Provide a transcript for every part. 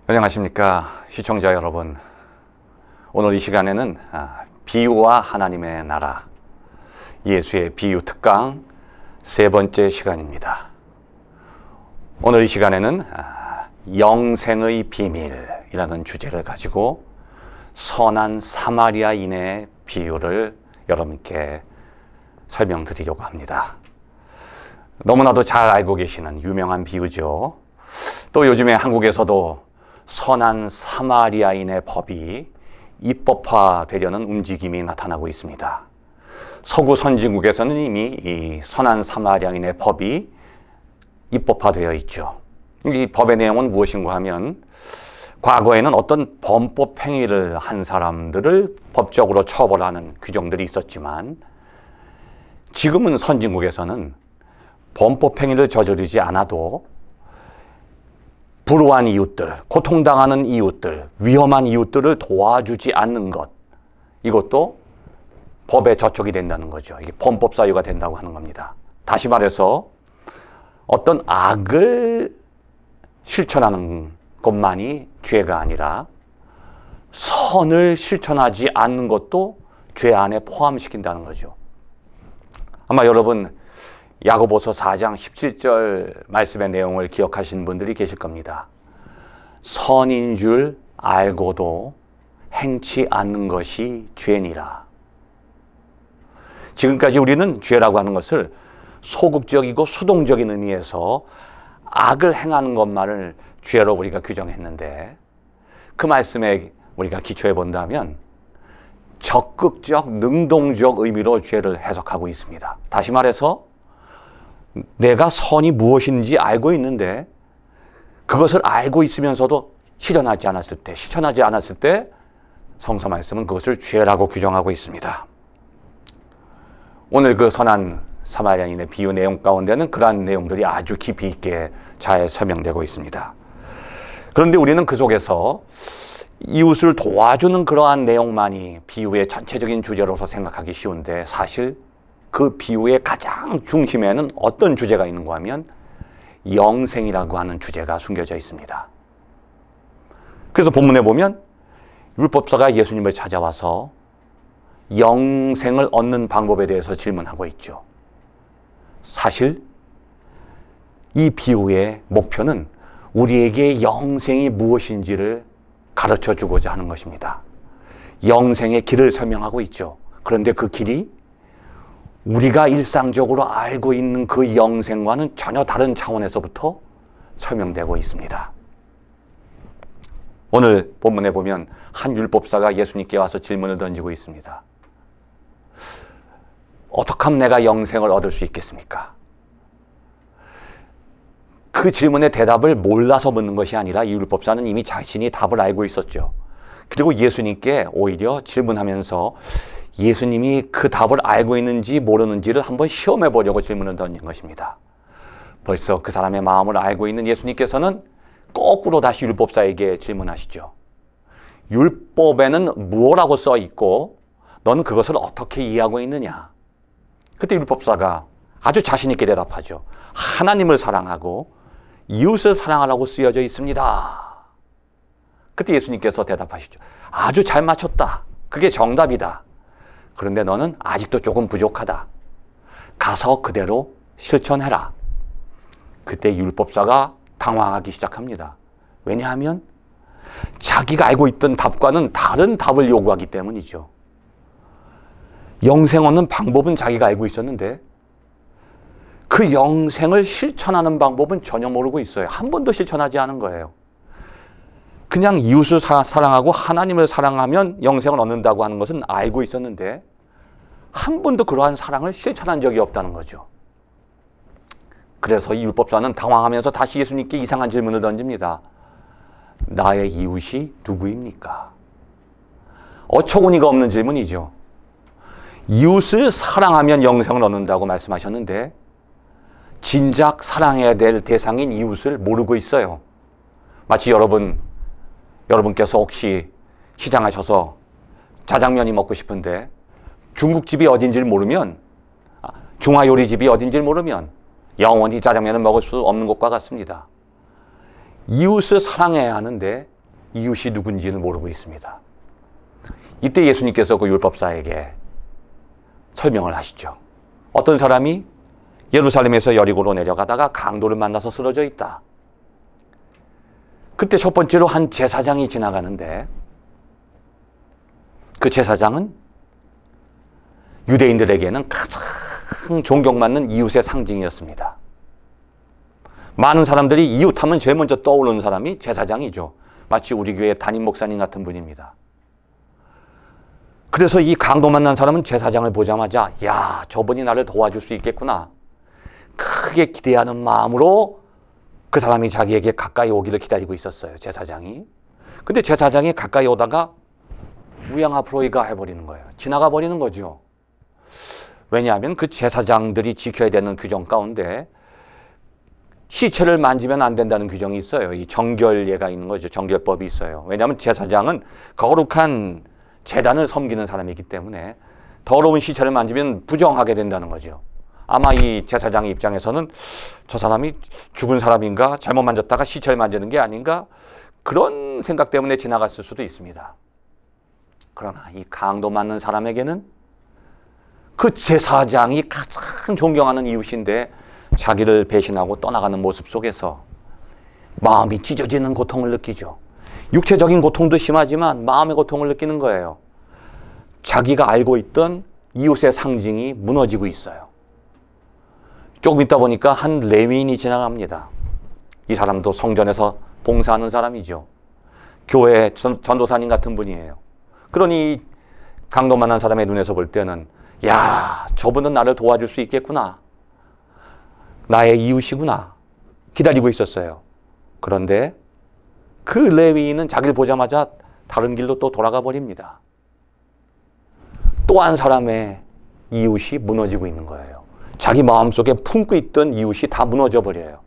안녕하십니까 시청자 여러분. 오늘 이 시간에는 비유와 하나님의 나라, 예수의 비유 특강 세 번째 시간입니다. 오늘 이 시간에는 영생의 비밀이라는 주제를 가지고 선한 사마리아인의 비유를 여러분께 설명드리려고 합니다. 너무나도 잘 알고 계시는 유명한 비유죠. 또 요즘에 한국에서도 선한 사마리아인의 법이 입법화되려는 움직임이 나타나고 있습니다. 서구 선진국에서는 이미 이 선한 사마리아인의 법이 입법화되어 있죠. 이 법의 내용은 무엇인가 하면, 과거에는 어떤 범법 행위를 한 사람들을 법적으로 처벌하는 규정들이 있었지만, 지금은 선진국에서는 범법 행위를 저지르지 않아도 불우한 이웃들, 고통당하는 이웃들, 위험한 이웃들을 도와주지 않는 것, 이것도 법의 저촉이 된다는 거죠. 이게 범법 사유가 된다고 하는 겁니다. 다시 말해서 어떤 악을 실천하는 것만이 죄가 아니라 선을 실천하지 않는 것도 죄 안에 포함시킨다는 거죠. 아마 여러분 야고보서 4장 17절 말씀의 내용을 기억하시는 분들이 계실 겁니다. 선인 줄 알고도 행치 않는 것이 죄니라. 지금까지 우리는 죄라고 하는 것을 소극적이고 수동적인 의미에서 악을 행하는 것만을 죄로 우리가 규정했는데, 그 말씀에 우리가 기초해 본다면 적극적, 능동적 의미로 죄를 해석하고 있습니다. 다시 말해서 내가 선이 무엇인지 알고 있는데 그것을 알고 있으면서도 실천하지 않았을 때 성서 말씀은 그것을 죄라고 규정하고 있습니다. 오늘 그 선한 사마리아인의 비유 내용 가운데는 그러한 내용들이 아주 깊이 있게 잘 설명되고 있습니다. 그런데 우리는 그 속에서 이웃을 도와주는 그러한 내용만이 비유의 전체적인 주제로서 생각하기 쉬운데, 사실 그 비유의 가장 중심에는 어떤 주제가 있는가 하면 영생이라고 하는 주제가 숨겨져 있습니다. 그래서 본문에 보면 율법사가 예수님을 찾아와서 영생을 얻는 방법에 대해서 질문하고 있죠. 사실 이 비유의 목표는 우리에게 영생이 무엇인지를 가르쳐 주고자 하는 것입니다. 영생의 길을 설명하고 있죠. 그런데 그 길이 우리가 일상적으로 알고 있는 그 영생과는 전혀 다른 차원에서부터 설명되고 있습니다. 오늘 본문에 보면 한 율법사가 예수님께 와서 질문을 던지고 있습니다. 어떻게 하면 내가 영생을 얻을 수 있겠습니까? 그 질문의 대답을 몰라서 묻는 것이 아니라 이 율법사는 이미 자신이 답을 알고 있었죠. 그리고 예수님께 오히려 질문하면서 예수님이 그 답을 알고 있는지 모르는지를 한번 시험해 보려고 질문을 던진 것입니다. 벌써 그 사람의 마음을 알고 있는 예수님께서는 거꾸로 다시 율법사에게 질문하시죠. 율법에는 무엇이라고 써 있고 너는 그것을 어떻게 이해하고 있느냐? 그때 율법사가 아주 자신 있게 대답하죠. 하나님을 사랑하고 이웃을 사랑하라고 쓰여져 있습니다. 그때 예수님께서 대답하시죠. 아주 잘 맞췄다. 그게 정답이다. 그런데 너는 아직도 조금 부족하다. 가서 그대로 실천해라. 그때 율법사가 당황하기 시작합니다. 왜냐하면 자기가 알고 있던 답과는 다른 답을 요구하기 때문이죠. 영생 얻는 방법은 자기가 알고 있었는데 그 영생을 실천하는 방법은 전혀 모르고 있어요. 한 번도 실천하지 않은 거예요. 그냥 이웃을 사랑하고 하나님을 사랑하면 영생을 얻는다고 하는 것은 알고 있었는데 한 번도 그러한 사랑을 실천한 적이 없다는 거죠. 그래서 이 율법사는 당황하면서 다시 예수님께 이상한 질문을 던집니다. 나의 이웃이 누구입니까? 어처구니가 없는 질문이죠. 이웃을 사랑하면 영생을 얻는다고 말씀하셨는데 진작 사랑해야 될 대상인 이웃을 모르고 있어요. 마치 여러분께서 혹시 시장 가셔서 자장면이 먹고 싶은데 중국집이 어딘지를 모르면, 중화요리집이 어딘지를 모르면 영원히 짜장면을 먹을 수 없는 것과 같습니다. 이웃을 사랑해야 하는데 이웃이 누군지를 모르고 있습니다. 이때 예수님께서 그 율법사에게 설명을 하시죠. 어떤 사람이 예루살렘에서 여리고로 내려가다가 강도를 만나서 쓰러져 있다. 그때 첫 번째로 한 제사장이 지나가는데 그 제사장은 유대인들에게는 가장 존경받는 이웃의 상징이었습니다. 많은 사람들이 이웃하면 제일 먼저 떠오르는 사람이 제사장이죠. 마치 우리 교회 담임 목사님 같은 분입니다. 그래서 이 강도 만난 사람은 제사장을 보자마자 야, 저분이 나를 도와줄 수 있겠구나. 크게 기대하는 마음으로 그 사람이 자기에게 가까이 오기를 기다리고 있었어요. 제사장이. 근데 제사장이 가까이 오다가 우양 앞으로 이가 해버리는 거예요. 지나가 버리는 거죠. 왜냐하면 그 제사장들이 지켜야 되는 규정 가운데 시체를 만지면 안 된다는 규정이 있어요. 이 정결예가 있는 거죠. 정결법이 있어요. 왜냐하면 제사장은 거룩한 제단을 섬기는 사람이기 때문에 더러운 시체를 만지면 부정하게 된다는 거죠. 아마 이 제사장의 입장에서는 저 사람이 죽은 사람인가, 잘못 만졌다가 시체를 만지는 게 아닌가, 그런 생각 때문에 지나갔을 수도 있습니다. 그러나 이 강도 맞는 사람에게는 그 제사장이 가장 존경하는 이웃인데 자기를 배신하고 떠나가는 모습 속에서 마음이 찢어지는 고통을 느끼죠. 육체적인 고통도 심하지만 마음의 고통을 느끼는 거예요. 자기가 알고 있던 이웃의 상징이 무너지고 있어요. 조금 있다 보니까 한 레위인이 지나갑니다. 이 사람도 성전에서 봉사하는 사람이죠. 교회 전도사님 같은 분이에요. 그러니 강도 만난 사람의 눈에서 볼 때는 야, 저분은 나를 도와줄 수 있겠구나. 나의 이웃이구나. 기다리고 있었어요. 그런데 그 레위인은 자기를 보자마자 다른 길로 또 돌아가 버립니다. 또 한 사람의 이웃이 무너지고 있는 거예요. 자기 마음속에 품고 있던 이웃이 다 무너져 버려요.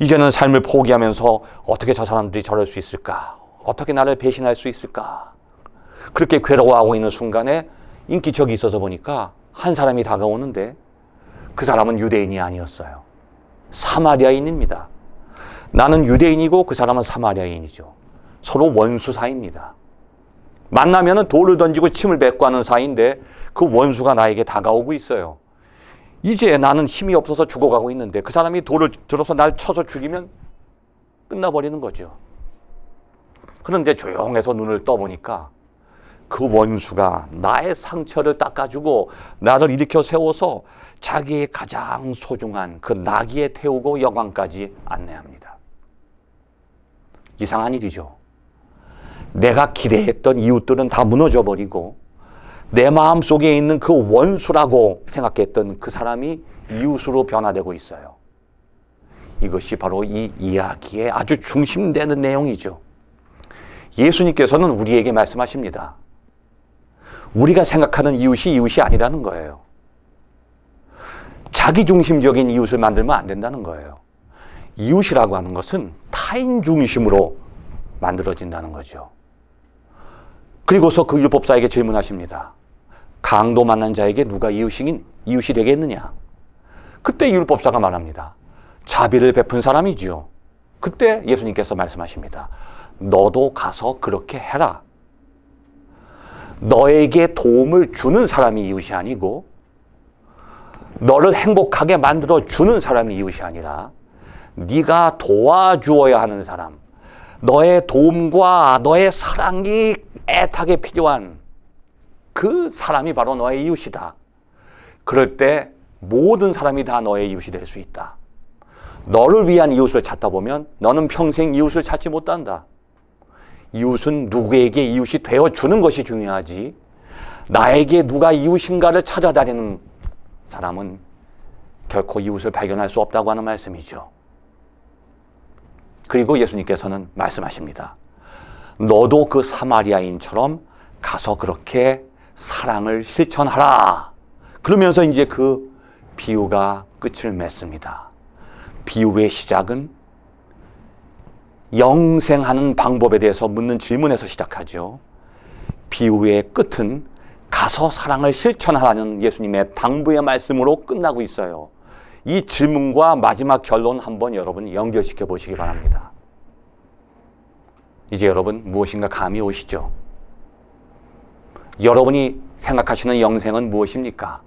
이제는 삶을 포기하면서 어떻게 저 사람들이 저럴 수 있을까? 어떻게 나를 배신할 수 있을까? 그렇게 괴로워하고 있는 순간에 인기척이 있어서 보니까 한 사람이 다가오는데 그 사람은 유대인이 아니었어요. 사마리아인입니다. 나는 유대인이고 그 사람은 사마리아인이죠. 서로 원수 사이입니다. 만나면 돌을 던지고 침을 뱉고 하는 사이인데 그 원수가 나에게 다가오고 있어요. 이제 나는 힘이 없어서 죽어가고 있는데 그 사람이 돌을 들어서 날 쳐서 죽이면 끝나버리는 거죠. 그런데 조용해서 눈을 떠보니까 그 원수가 나의 상처를 닦아주고 나를 일으켜 세워서 자기의 가장 소중한 그 나귀에 태우고 영광까지 안내합니다. 이상한 일이죠. 내가 기대했던 이웃들은 다 무너져버리고 내 마음속에 있는 그 원수라고 생각했던 그 사람이 이웃으로 변화되고 있어요. 이것이 바로 이 이야기의 아주 중심되는 내용이죠. 예수님께서는 우리에게 말씀하십니다. 우리가 생각하는 이웃이 아니라는 거예요. 자기중심적인 이웃을 만들면 안 된다는 거예요. 이웃이라고 하는 것은 타인 중심으로 만들어진다는 거죠. 그리고서 그 율법사에게 질문하십니다. 강도 만난 자에게 누가 이웃이 되겠느냐? 그때 율법사가 말합니다. 자비를 베푼 사람이지요. 그때 예수님께서 말씀하십니다. 너도 가서 그렇게 해라. 너에게 도움을 주는 사람이 이웃이 아니고 너를 행복하게 만들어 주는 사람이 이웃이 아니라 네가 도와주어야 하는 사람, 너의 도움과 너의 사랑이 애타게 필요한 그 사람이 바로 너의 이웃이다. 그럴 때 모든 사람이 다 너의 이웃이 될 수 있다. 너를 위한 이웃을 찾다 보면 너는 평생 이웃을 찾지 못한다. 이웃은 누구에게 이웃이 되어주는 것이 중요하지 나에게 누가 이웃인가를 찾아다니는 사람은 결코 이웃을 발견할 수 없다고 하는 말씀이죠. 그리고 예수님께서는 말씀하십니다. 너도 그 사마리아인처럼 가서 그렇게 사랑을 실천하라. 그러면서 이제 그 비유가 끝을 맺습니다. 비유의 시작은 영생하는 방법에 대해서 묻는 질문에서 시작하죠. 비유의 끝은 가서 사랑을 실천하라는 예수님의 당부의 말씀으로 끝나고 있어요. 이 질문과 마지막 결론 한번 여러분 연결시켜 보시기 바랍니다. 이제 여러분 무엇인가 감이 오시죠? 여러분이 생각하시는 영생은 무엇입니까?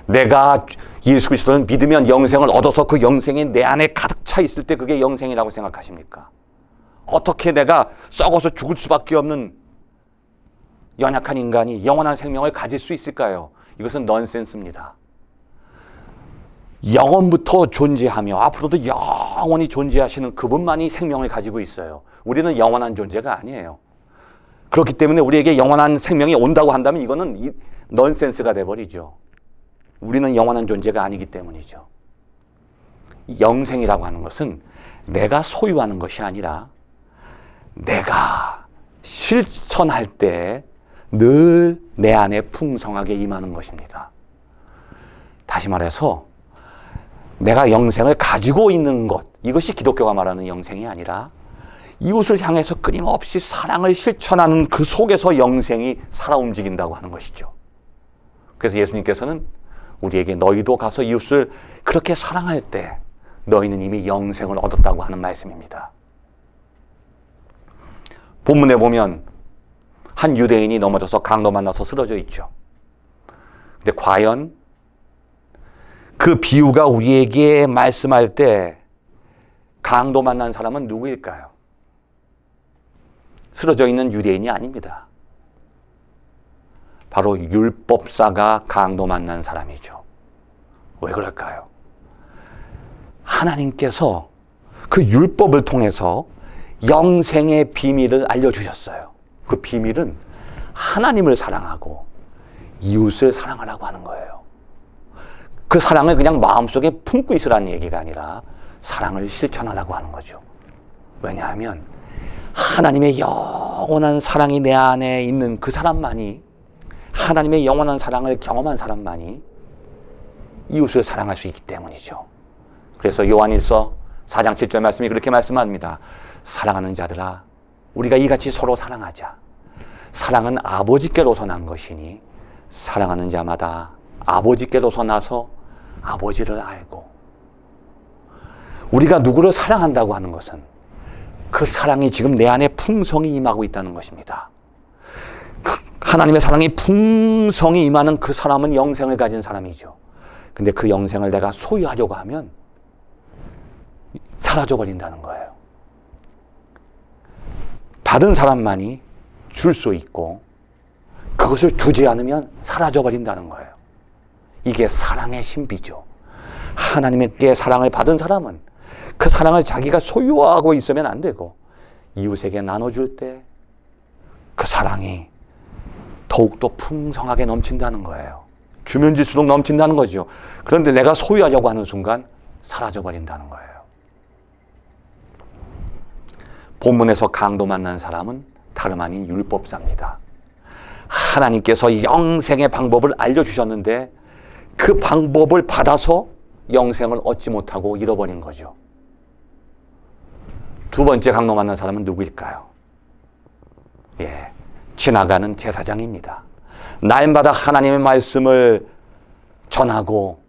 내가 예수 그리스도를 믿으면 영생을 얻어서 그 영생이 내 안에 가득 차 있을 때 그게 영생이라고 생각하십니까? 어떻게 내가 썩어서 죽을 수밖에 없는 연약한 인간이 영원한 생명을 가질 수 있을까요? 이것은 넌센스입니다. 영원부터 존재하며 앞으로도 영원히 존재하시는 그분만이 생명을 가지고 있어요. 우리는 영원한 존재가 아니에요. 그렇기 때문에 우리에게 영원한 생명이 온다고 한다면 이거는 넌센스가 돼버리죠. 우리는 영원한 존재가 아니기 때문이죠. 영생이라고 하는 것은 내가 소유하는 것이 아니라 내가 실천할 때 늘 내 안에 풍성하게 임하는 것입니다. 다시 말해서 내가 영생을 가지고 있는 것, 이것이 기독교가 말하는 영생이 아니라 이웃을 향해서 끊임없이 사랑을 실천하는 그 속에서 영생이 살아 움직인다고 하는 것이죠. 그래서 예수님께서는 우리에게 너희도 가서 이웃을 그렇게 사랑할 때 너희는 이미 영생을 얻었다고 하는 말씀입니다. 본문에 보면 한 유대인이 넘어져서 강도 만나서 쓰러져 있죠. 근데 과연 그 비유가 우리에게 말씀할 때 강도 만난 사람은 누구일까요? 쓰러져 있는 유대인이 아닙니다. 바로 율법사가 강도 만난 사람이죠. 왜 그럴까요? 하나님께서 그 율법을 통해서 영생의 비밀을 알려주셨어요. 그 비밀은 하나님을 사랑하고 이웃을 사랑하라고 하는 거예요. 그 사랑을 그냥 마음속에 품고 있으라는 얘기가 아니라 사랑을 실천하라고 하는 거죠. 왜냐하면 하나님의 영원한 사랑이 내 안에 있는 그 사람만이, 하나님의 영원한 사랑을 경험한 사람만이 이웃을 사랑할 수 있기 때문이죠. 그래서 요한일서 4장 7절 말씀이 그렇게 말씀합니다. 사랑하는 자들아, 우리가 이같이 서로 사랑하자. 사랑은 아버지께로서 난 것이니 사랑하는 자마다 아버지께로서 나서 아버지를 알고. 우리가 누구를 사랑한다고 하는 것은 그 사랑이 지금 내 안에 풍성히 임하고 있다는 것입니다. 하나님의 사랑이 풍성히 임하는 그 사람은 영생을 가진 사람이죠. 근데 그 영생을 내가 소유하려고 하면 사라져 버린다는 거예요. 받은 사람만이 줄 수 있고 그것을 주지 않으면 사라져 버린다는 거예요. 이게 사랑의 신비죠. 하나님께 사랑을 받은 사람은 그 사랑을 자기가 소유하고 있으면 안 되고 이웃에게 나눠줄 때 그 사랑이 더욱더 풍성하게 넘친다는 거예요. 주면 줄수록 넘친다는 거죠. 그런데 내가 소유하려고 하는 순간 사라져 버린다는 거예요. 본문에서 강도 만난 사람은 다름 아닌 율법사입니다. 하나님께서 영생의 방법을 알려주셨는데 그 방법을 받아서 영생을 얻지 못하고 잃어버린 거죠. 두 번째 강도 만난 사람은 누구일까요? 지나가는 제사장입니다. 날마다 하나님의 말씀을 전하고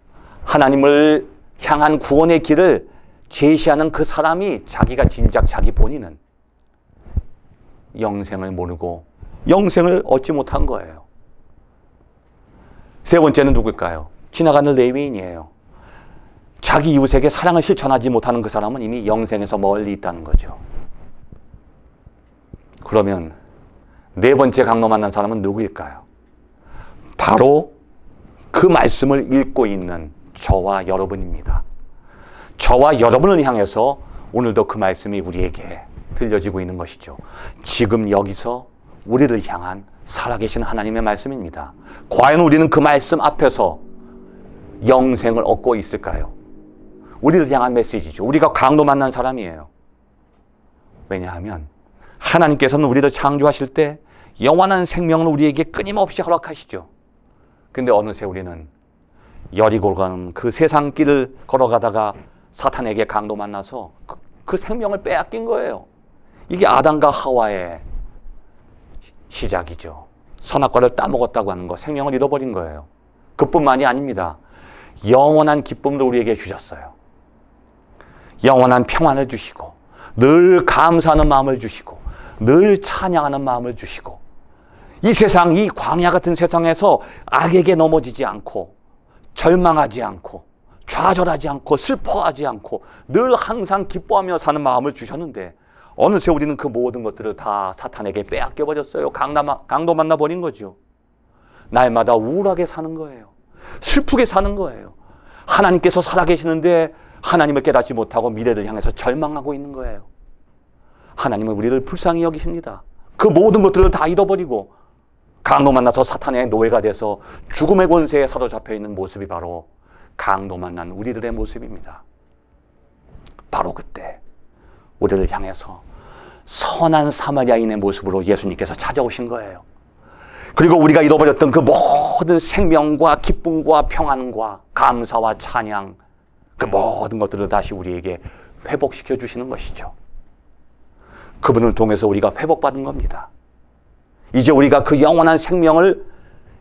하나님을 향한 구원의 길을 제시하는 그 사람이 자기가 진작 자기 본인은 영생을 모르고 영생을 얻지 못한 거예요. 세 번째는 누굴까요? 지나가는 레위인이에요. 자기 이웃에게 사랑을 실천하지 못하는 그 사람은 이미 영생에서 멀리 있다는 거죠. 그러면 네 번째 강로 만난 사람은 누구일까요? 바로 그 말씀을 읽고 있는 저와 여러분입니다. 저와 여러분을 향해서 오늘도 그 말씀이 우리에게 들려지고 있는 것이죠. 지금 여기서 우리를 향한 살아계신 하나님의 말씀입니다. 과연 우리는 그 말씀 앞에서 영생을 얻고 있을까요? 우리를 향한 메시지죠. 우리가 강도 만난 사람이에요. 왜냐하면 하나님께서는 우리를 창조하실 때 영원한 생명을 우리에게 끊임없이 허락하시죠. 근데 어느새 우리는 여리고 가는 그 세상 길을 걸어가다가 사탄에게 강도 만나서 그 생명을 빼앗긴 거예요. 이게 아담과 하와의 시작이죠. 선악과를 따먹었다고 하는 거, 생명을 잃어버린 거예요. 그뿐만이 아닙니다. 영원한 기쁨도 우리에게 주셨어요. 영원한 평안을 주시고 늘 감사하는 마음을 주시고 늘 찬양하는 마음을 주시고 이 세상, 이 광야 같은 세상에서 악에게 넘어지지 않고 절망하지 않고 좌절하지 않고 슬퍼하지 않고 늘 항상 기뻐하며 사는 마음을 주셨는데 어느새 우리는 그 모든 것들을 다 사탄에게 빼앗겨 버렸어요. 강도 만나 버린 거죠. 날마다 우울하게 사는 거예요. 슬프게 사는 거예요. 하나님께서 살아계시는데 하나님을 깨닫지 못하고 미래를 향해서 절망하고 있는 거예요. 하나님은 우리를 불쌍히 여기십니다. 그 모든 것들을 다 잃어버리고 강도 만나서 사탄의 노예가 돼서 죽음의 권세에 사로잡혀 있는 모습이 바로 강도 만난 우리들의 모습입니다. 바로 그때 우리를 향해서 선한 사마리아인의 모습으로 예수님께서 찾아오신 거예요. 그리고 우리가 잃어버렸던 그 모든 생명과 기쁨과 평안과 감사와 찬양, 그 모든 것들을 다시 우리에게 회복시켜 주시는 것이죠. 그분을 통해서 우리가 회복받은 겁니다. 이제 우리가 그 영원한 생명을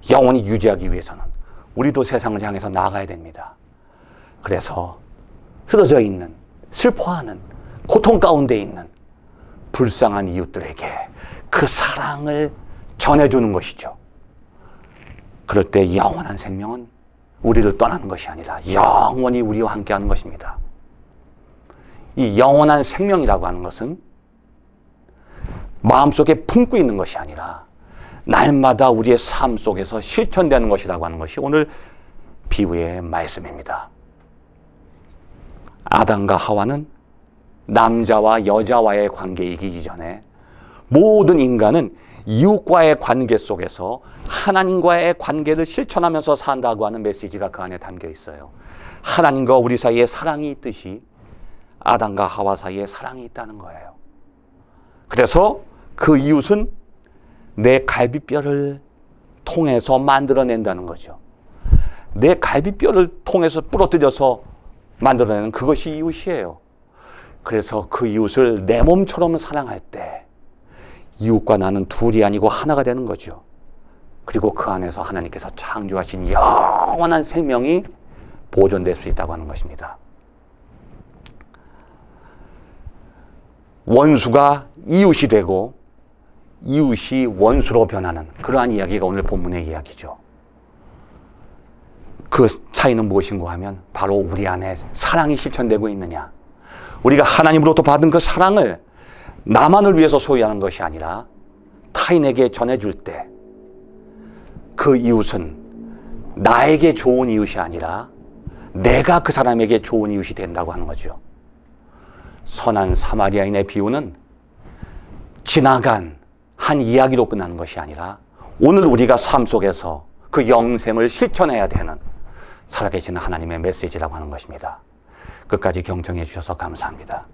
영원히 유지하기 위해서는 우리도 세상을 향해서 나아가야 됩니다. 그래서 쓰러져 있는, 슬퍼하는, 고통 가운데 있는 불쌍한 이웃들에게 그 사랑을 전해주는 것이죠. 그럴 때 영원한 생명은 우리를 떠나는 것이 아니라 영원히 우리와 함께하는 것입니다. 이 영원한 생명이라고 하는 것은 마음속에 품고 있는 것이 아니라 날마다 우리의 삶 속에서 실천되는 것이라고 하는 것이 오늘 비유의 말씀입니다. 아담과 하와는 남자와 여자와의 관계이기 이전에 모든 인간은 이웃과의 관계 속에서 하나님과의 관계를 실천하면서 산다고 하는 메시지가 그 안에 담겨 있어요. 하나님과 우리 사이에 사랑이 있듯이 아담과 하와 사이에 사랑이 있다는 거예요. 그래서 그 이웃은 내 갈비뼈를 통해서 만들어낸다는 거죠. 내 갈비뼈를 통해서 부러뜨려서 만들어내는 그것이 이웃이에요. 그래서 그 이웃을 내 몸처럼 사랑할 때 이웃과 나는 둘이 아니고 하나가 되는 거죠. 그리고 그 안에서 하나님께서 창조하신 영원한 생명이 보존될 수 있다고 하는 것입니다. 원수가 이웃이 되고 이웃이 원수로 변하는 그러한 이야기가 오늘 본문의 이야기죠. 그 차이는 무엇인가 하면 바로 우리 안에 사랑이 실천되고 있느냐. 우리가 하나님으로부터 받은 그 사랑을 나만을 위해서 소유하는 것이 아니라 타인에게 전해줄 때 그 이웃은 나에게 좋은 이웃이 아니라 내가 그 사람에게 좋은 이웃이 된다고 하는 거죠. 선한 사마리아인의 비유는 지나간 한 이야기로 끝나는 것이 아니라 오늘 우리가 삶 속에서 그 영생을 실천해야 되는 살아계시는 하나님의 메시지라고 하는 것입니다. 끝까지 경청해 주셔서 감사합니다.